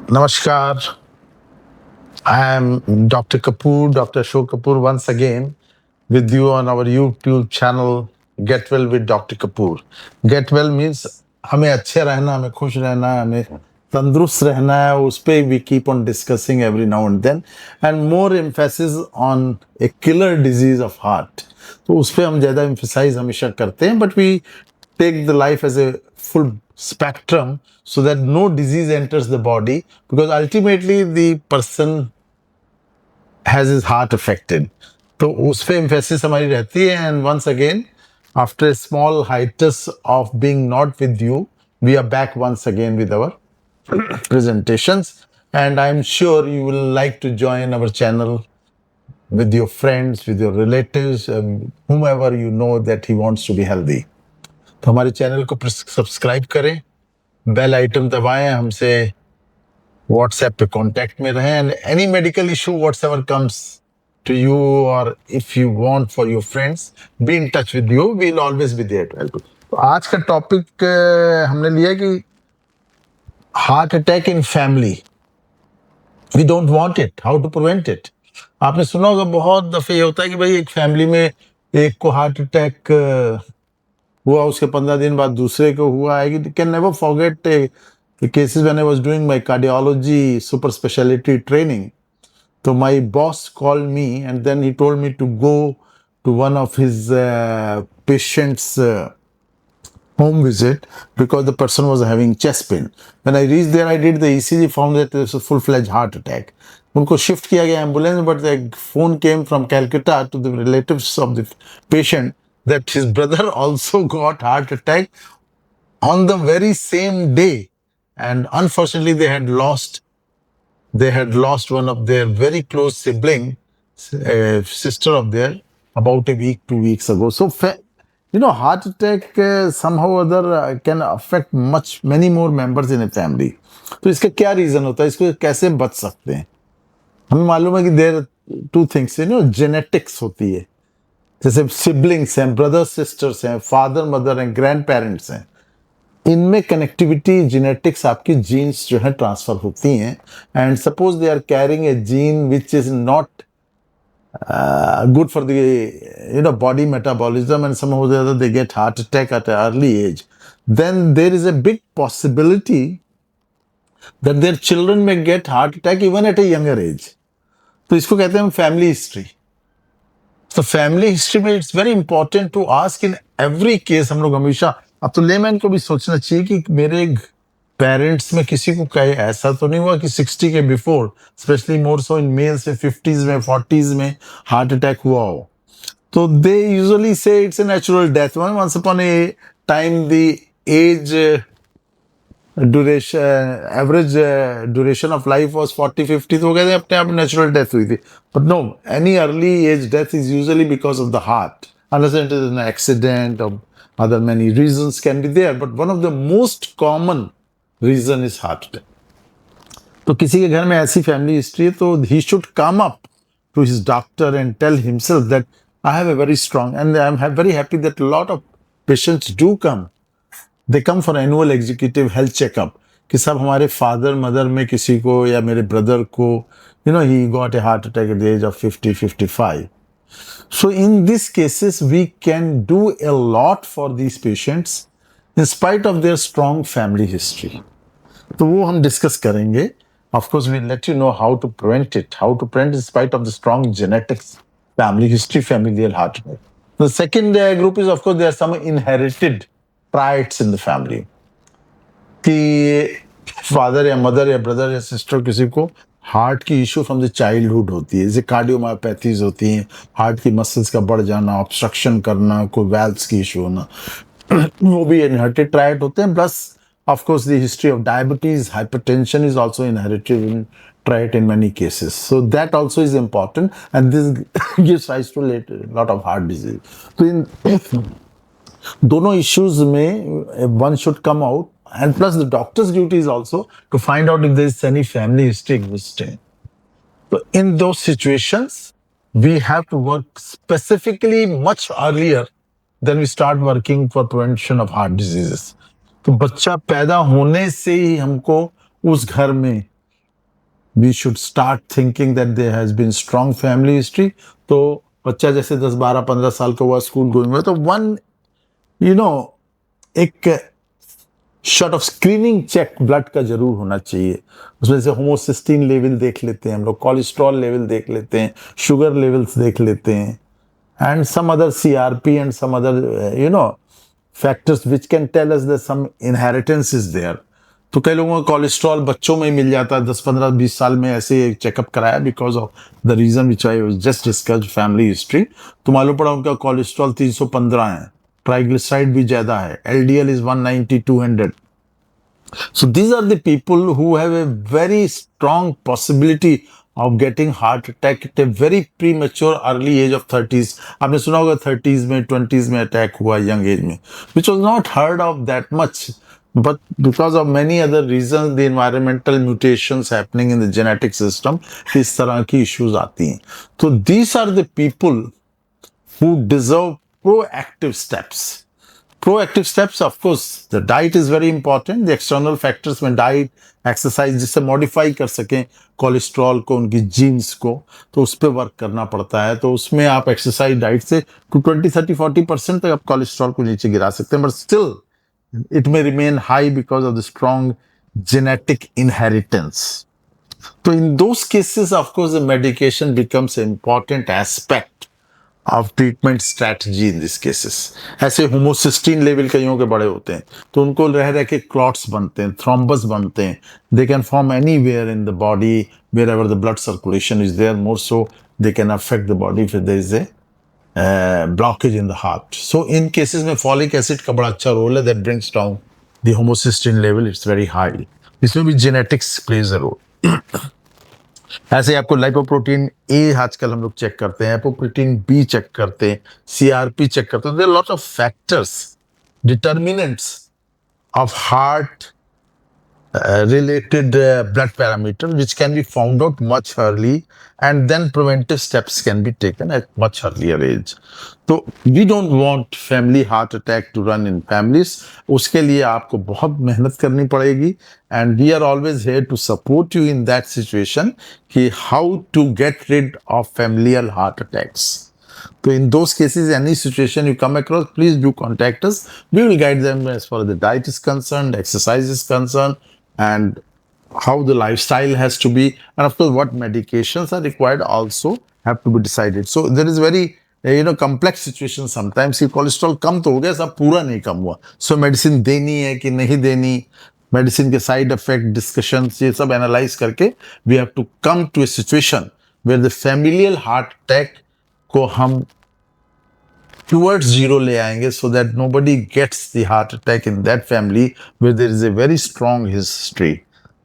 Namaskar. I am Dr. Kapoor, Dr. Ashok Kapoor, once again with you on our YouTube channel Get Well with Dr. Kapoor. Get Well means हमें अच्छे रहना, हमें खुश रहना है, हमें तंदुरुस्त रहना है. उस पे we keep on discussing every now and then, and more emphasis on a killer disease of heart. तो उस पे हम ज़्यादा emphasize हमेशा करते हैं, but we take the life as a full spectrum so that no disease enters the body, because ultimately the person has his heart affected. तो उस पे emphasis हमारी रहती है. And once again, after a small hiatus of being not with you, we are back once again with our presentations, and I'm sure you will like to join our channel with your friends, with your relatives, whomever you know that he wants to be healthy. तो हमारे channel को subscribe करें, bell item दबाएं, हमसे WhatsApp पे contact में रहें. And any medical issue whatsoever comes to you, और if you want for your friends, be in touch with you, we will always be there to help. तो आज का टॉपिक हमने लिया कि heart attack in family. We don't want it, how to prevent it. आपने सुना होगा बहुत दफे ये होता है कि भाई एक फैमिली में एक को हार्ट अटैक हुआ, उसके 15 दिन बाद दूसरे को हुआ. I can never forget the cases when I was doing my cardiology super specialty training. So my boss called me and then he told me to go to one of his patients' home visit because the person was having chest pain. When I reached there, I did the ECG, found that it was a full-fledged heart attack. उनको shift किया गया ambulance, but the phone came from Calcutta to the relatives of the patient that his brother also got heart attack on the very same day, and unfortunately they had lost one of their very close sibling, sister of theirs, about a week, 2 weeks ago. So heart attack somehow or other can affect many more members in a family. तो इसका क्या reason होता है, इसको कैसे बच सकते हैं? हमें मालूम है कि देयर टू थिंग्स, जेनेटिक्स होती है. जैसे सिबलिंग्स हैं, ब्रदर्स सिस्टर्स हैं, फादर मदर हैं, ग्रैंड पेरेंट्स हैं, इनमें कनेक्टिविटी, जेनेटिक्स, आपकी जीन्स जो है ट्रांसफर होती हैं. And suppose they are carrying a gene which is not good for the body metabolism, and somehow or the other they get heart attack at an early age, then there is a big possibility that their children may get heart attack even at a younger age. तो इसको कहते हैं family history. तो family history में it's very important to ask in every case. हम लोग हमेशा, अब तो लेमैन को भी सोचना चाहिए कि मेरे पेरेंट्स में किसी को कहे ऐसा तो नहीं हुआ कि 60 के before, specially more so in males में 50s में 40s में हार्ट अटैक हुआ हो. तो they usually say it's a natural death. Once upon a time the age duration, average duration of life was 40-50, तो वो कहते हैं अपने आप नेचुरल डेथ हुई थी. But no, any early age death is usually because of the heart, unless it is an accident or other many reasons can be there. But one of the most common reason is heart attack. तो किसी के घर में ऐसी family history है तो he should come up to his doctor and tell himself that I have a very strong, and I'm very happy that a lot of patients do come. They come for annual executive health checkup कि सब हमारे father mother में किसी को या मेरे brother को he got a heart attack at the age of 50-55. So in these cases we can do a lot for these patients in spite of their strong family history. तो वो हम discuss करेंगे. Of course, we'll let you know how to prevent it, in spite of the strong genetics, family history, familial heart attack. The second group is, of course, there are some inherited traits in the family. कि father या mother या brother या sister किसी को heart की issue from the childhood होती है, जैसे कार्डियोमायोपैथीज होती हैं, हार्ट की मसल्स का बढ़ जाना, ऑब्स्ट्रक्शन करना, कोई वैल्व्स की इशू होना, वो भी इनहेरिटेड ट्राइट होते हैं. Plus of course the history of diabetes, hypertension is also inherited in trait in many cases. So that also is important, and this gives rise to a lot of heart disease. So in दोनों issues में one should come out, and plus the doctor's duty is also to find out if there is any family history existing. So in those situations we have to work specifically much earlier than we start working for prevention of heart diseases. तो बच्चा पैदा होने से ही हमको उस घर में we should start thinking that there has been strong family history. तो बच्चा जैसे 10, 12, 15 साल का हुआ, स्कूल गोइंग हुआ, तो वन एक sort of screening check blood का जरूर होना चाहिए। उसमें से होमोसिस्टीन लेवल देख लेते हैं हम लोग, कोलेस्ट्रॉल लेवल देख लेते हैं, शुगर लेवल्स देख लेते हैं, and some other CRP and some other factors which can tell us that some inheritance is there. तो कई लोगों का कोलेस्ट्रॉल बच्चों में ही मिल जाता है, 10, 15, 20 साल में ऐसे चेकअप कराया because of the reason which I just discussed, family history. तो मालूम पड़ा उनका कोलेस्ट्रॉल 315 है, ट्राइग्लिसराइड भी ज्यादा है, LDL is 190, 200. So these are the people who have a very strong possibility of getting heart attack at a very premature early age of 30s. आपने सुना होगा 30s में, 20s में अटैक हुआ, यंग एज में, which was not heard of that much. But because of many other reasons, the environmental mutations happening in the genetic system, इस तरह की issues आती हैं। तो these are the people who deserve proactive steps. Proactive steps, of course, the diet is very important. The external factors में diet, exercise, जिससे modify कर सकें कोलेस्ट्रॉल को, उनकी जीन्स को, तो उस पर वर्क करना पड़ता है। तो उसमें आप एक्सरसाइज डाइट से 20, 30, 40% तक आप कोलेस्ट्रॉल को नीचे गिरा सकते हैं, but still it may remain high because of the strong genetic inheritance. So in those cases, of course, the medication becomes an important aspect of treatment strategy in these cases. ऐसे homocysteine level कईयों के बड़े होते हैं, तो उनको रह रह के क्लॉट्स बनते हैं, थ्रोम्बस बनते हैं। They can form anywhere in the body, wherever the blood circulation is there. More so, they can affect the body if there is a blockage in the heart. So in cases में folic acid का बड़ा अच्छा role है, that brings down the homocysteine level. It's very high. इसमें भी genetics plays a role. ऐसे आपको lipoprotein ए आजकल हम लोग चेक करते हैं, एपोप्रोटीन बी चेक करते हैं, CRP चेक करते हैं। There lot of factors, determinants of heart related blood parameter which can be found out much early, and then preventive steps can be taken at much earlier age. So we don't want family heart attack to run in families. उसके लिए आपको बहुत मेहनत करनी पड़ेगी, and we are always here to support you in that situation कि how to get rid of familial heart attacks. So in those cases, any situation you come across, please do contact us. We will guide them as far as the diet is concerned, exercise is concerned, and how the lifestyle has to be, and of course what medications are required also have to be decided. So there is very complex situation sometimes कि cholesterol कम तो हो गया, सब पूरा नहीं कम हुआ, so medicine देनी है कि नहीं देनी, मेडिसिन के साइड इफेक्ट डिस्कशंस, ये सब एनालाइज करके we have to come to a situation where the familial heart attack को हम towards zero ले आएंगे, so that nobody gets the heart attack in that family where there is a very strong history.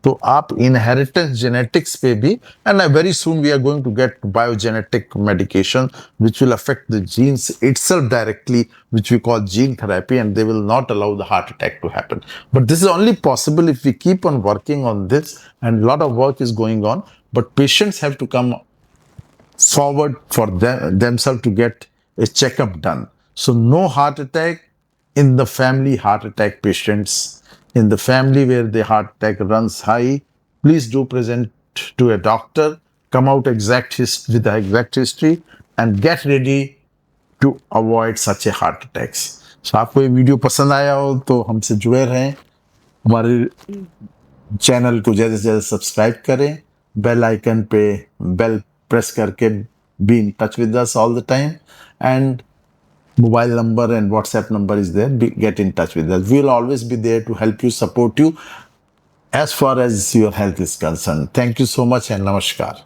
तो आप inheritance genetics पे भी, and very soon we are going to get biogenetic medication which will affect the genes itself directly, which we call gene therapy, and they will not allow the heart attack to happen. But this is only possible if we keep on working on this, and a lot of work is going on, but patients have to come forward for themselves to get a checkup done. So no heart attack in the family heart attack patients. In the family where the heart attack runs high, please do present to a doctor, come out with the exact history, and get ready to avoid such a heart attacks. So आपको ये video पसंद आया हो तो हमसे जुड़े रहें, हमारे चैनल को ज़्यादा से ज़्यादा सब्सक्राइब करें, बेल आइकन पे बेल प्रेस करके be in touch with us all the time, and mobile number and WhatsApp number is there. Get in touch with us. We will always be there to help you, support you as far as your health is concerned. Thank you so much and namaskar.